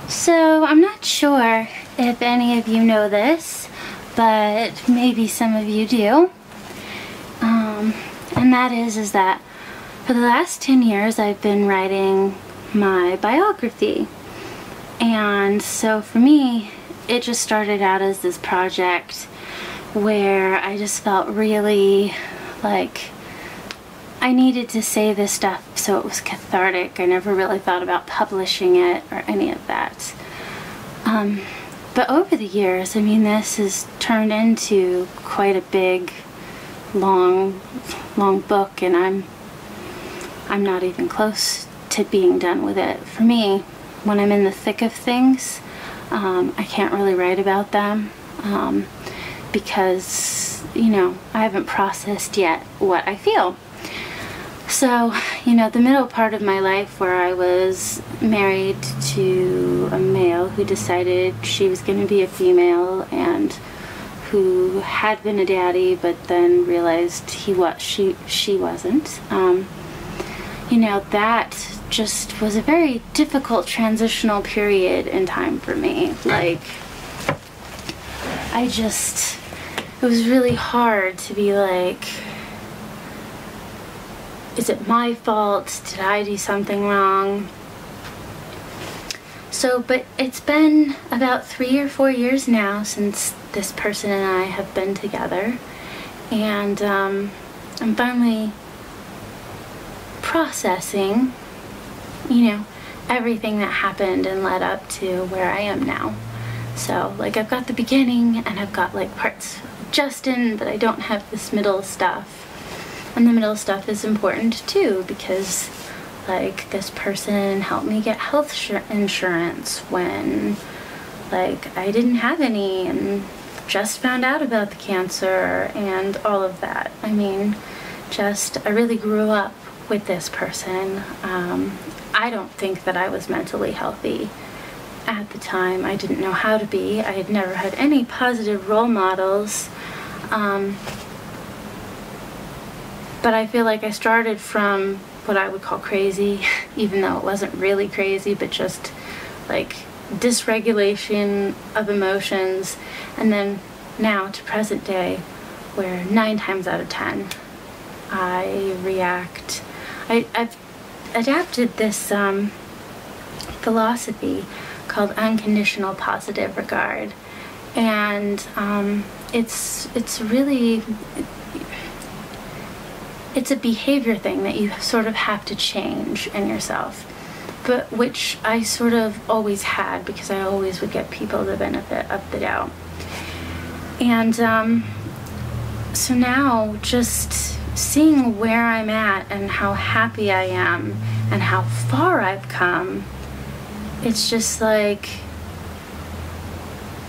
So I'm not sure if any of you know this, but maybe some of you do. And that is that for the last 10 years I've been writing my biography. And so for me, it just started out as this project where I just felt really like I needed to say this stuff so it was cathartic. I never really thought about publishing it or any of that. But over the years, I mean, this has turned into quite a big, long book, and I'm not even close to being done with it. For me, when I'm in the thick of things, I can't really write about them because, you know, I haven't processed yet what I feel. So, you know, the middle part of my life where I was married to a male who decided she was going to be a female and who had been a daddy but then realized she wasn't. You know, that just was a very difficult transitional period in time for me. Like, it was really hard to be like, is it my fault? Did I do something wrong? So, but it's been about 3 or 4 years now since this person and I have been together, and I'm finally processing, you know, everything that happened and led up to where I am now. So, like, I've got the beginning and I've got like parts of Justin, but I don't have this middle stuff. And the middle stuff is important too because, like, this person helped me get health insurance when, like, I didn't have any and just found out about the cancer and all of that. I mean, I really grew up with this person. I don't think that I was mentally healthy at the time. I didn't know how to be. I had never had any positive role models. But I feel like I started from what I would call crazy, even though it wasn't really crazy, but just like dysregulation of emotions. And then now to present day, where 9 times out of 10, I react. I've adapted this philosophy called unconditional positive regard. And it's really... It's a behavior thing that you sort of have to change in yourself, but which I sort of always had because I always would get people the benefit of the doubt. And so now just seeing where I'm at and how happy I am and how far I've come, it's just like,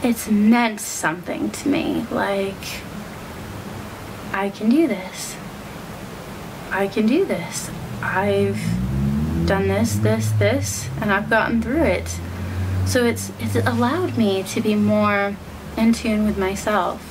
it's meant something to me. Like, I can do this. I can do this. I've done this, and I've gotten through it. So it's allowed me to be more in tune with myself.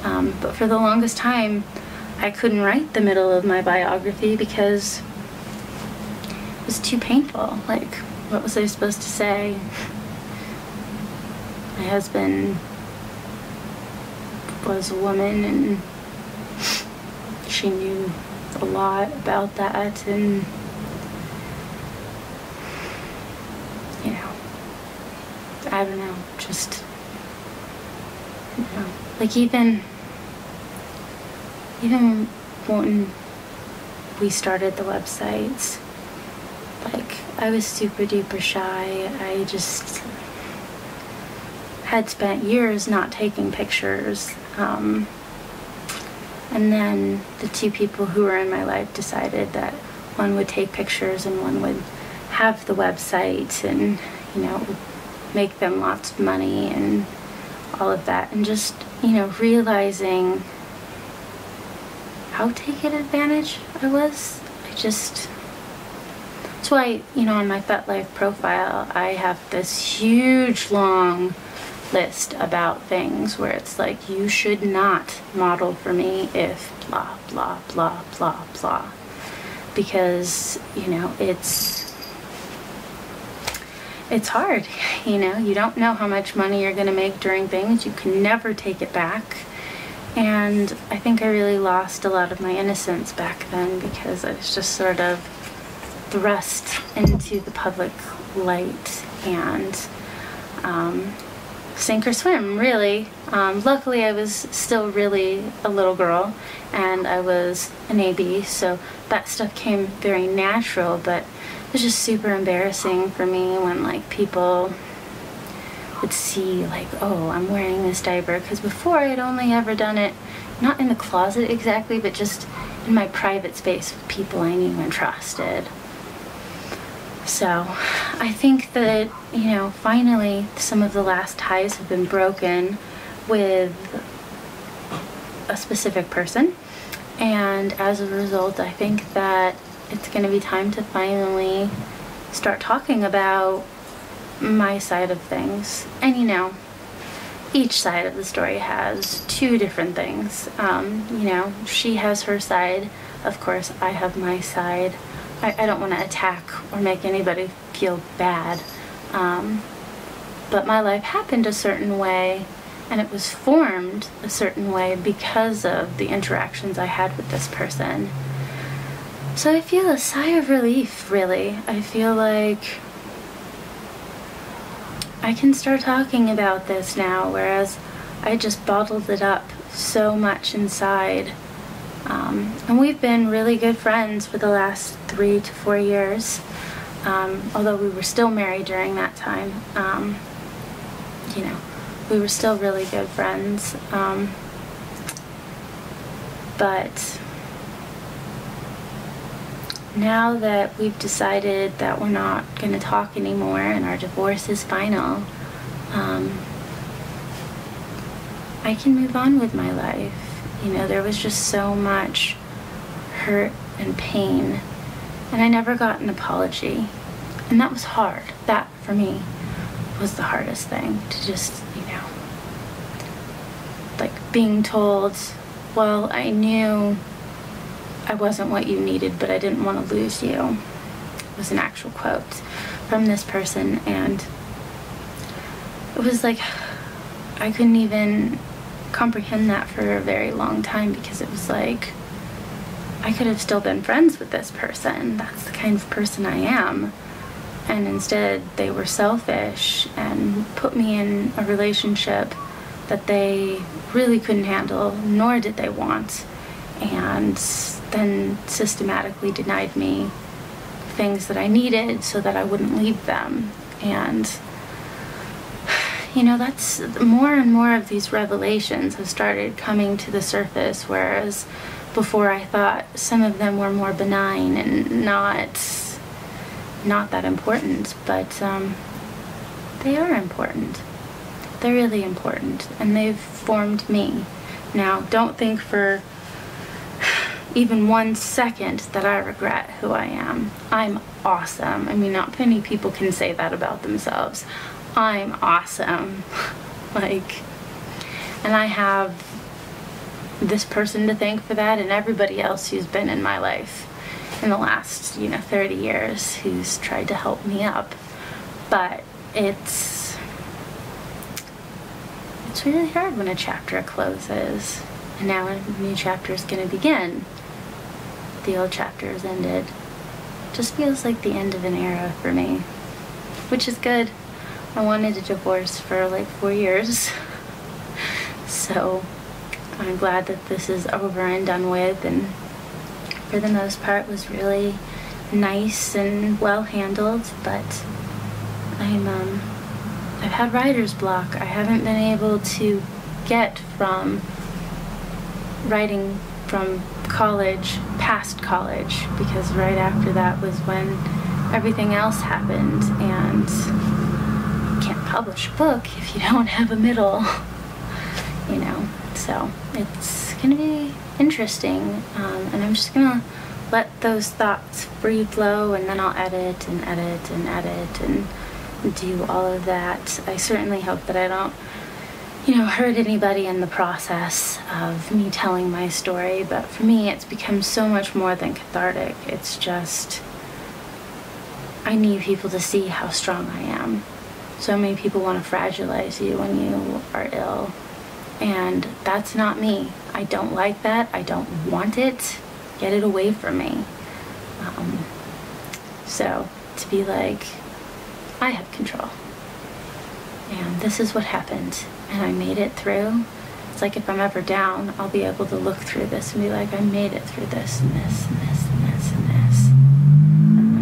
But for the longest time, I couldn't write the middle of my biography because it was too painful. Like, what was I supposed to say? My husband was a woman and she knew a lot about that, and you know, I don't know, just, you know, like even when we started the websites, like, I was super duper shy. I just had spent years not taking pictures. And then the 2 people who were in my life decided that one would take pictures and one would have the website and, you know, make them lots of money and all of that. And just, you know, realizing how taken advantage I was. That's why, you know, on my FetLife profile, I have this huge, long list about things where it's like, you should not model for me if blah, blah, blah, blah, blah. Because, you know, it's it's hard, you know. You don't know how much money you're going to make during things. You can never take it back. And I think I really lost a lot of my innocence back then because I was just sort of thrust into the public light and sink or swim, really. Luckily, I was still really a little girl, and I was an AB, so that stuff came very natural, but it was just super embarrassing for me when, like, people would see, like, oh, I'm wearing this diaper, because before I had only ever done it, not in the closet exactly, but just in my private space with people I knew and trusted. So I think that, you know, finally some of the last ties have been broken with a specific person, and as a result I think that it's going to be time to finally start talking about my side of things. And you know, each side of the story has two different things. You know, she has her side, of course I have my side. I don't want to attack or make anybody feel bad, but my life happened a certain way, and it was formed a certain way because of the interactions I had with this person. So I feel a sigh of relief, really. I feel like I can start talking about this now, whereas I just bottled it up so much inside. And we've been really good friends for the last 3 to 4 years, although we were still married during that time. You know, we were still really good friends. But now that we've decided that we're not going to talk anymore and our divorce is final, I can move on with my life. You know, there was just so much hurt and pain, and I never got an apology. And that was hard. That, for me, was the hardest thing, to just, you know, like being told, well, I knew I wasn't what you needed, but I didn't want to lose you. It was an actual quote from this person, and it was like I couldn't even comprehend that for a very long time, because it was like I could have still been friends with this person. That's the kind of person I am. And instead they were selfish and put me in a relationship that they really couldn't handle, nor did they want, and then systematically denied me things that I needed so that I wouldn't leave them. And you know, that's more and more of these revelations have started coming to the surface, whereas before I thought some of them were more benign and not that important, but they are important. They're really important, and they've formed me. Now, don't think for even 1 second that I regret who I am. I'm awesome. I mean, not many people can say that about themselves. I'm awesome. Like, and I have this person to thank for that, and everybody else who's been in my life in the last, 30 years who's tried to help me up. But it's really hard when a chapter closes and now a new chapter is going to begin. The old chapter has ended. It just feels like the end of an era for me, which is good. I wanted a divorce for like 4 years, so I'm glad that this is over and done with, and for the most part was really nice and well handled. But I've had writer's block. I haven't been able to get from writing from college past college, because right after that was when everything else happened, and can't publish a book if you don't have a middle, so it's gonna be interesting, and I'm just gonna let those thoughts free flow, and then I'll edit and edit and edit and do all of that. I certainly hope that I don't hurt anybody in the process of me telling my story, but for me it's become so much more than cathartic. It's just, I need people to see how strong I am. So many people want to fragilize you when you are ill. And that's not me. I don't like that. I don't want it. Get it away from me. So to be like, I have control. And this is what happened. And I made it through. It's like if I'm ever down, I'll be able to look through this and be like, I made it through this and this and this and this and this.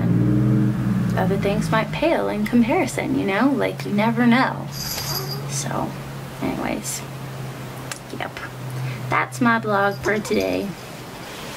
And other things might pale in comparison, you know? Like, you never know. So, anyways, yep. That's my blog for today.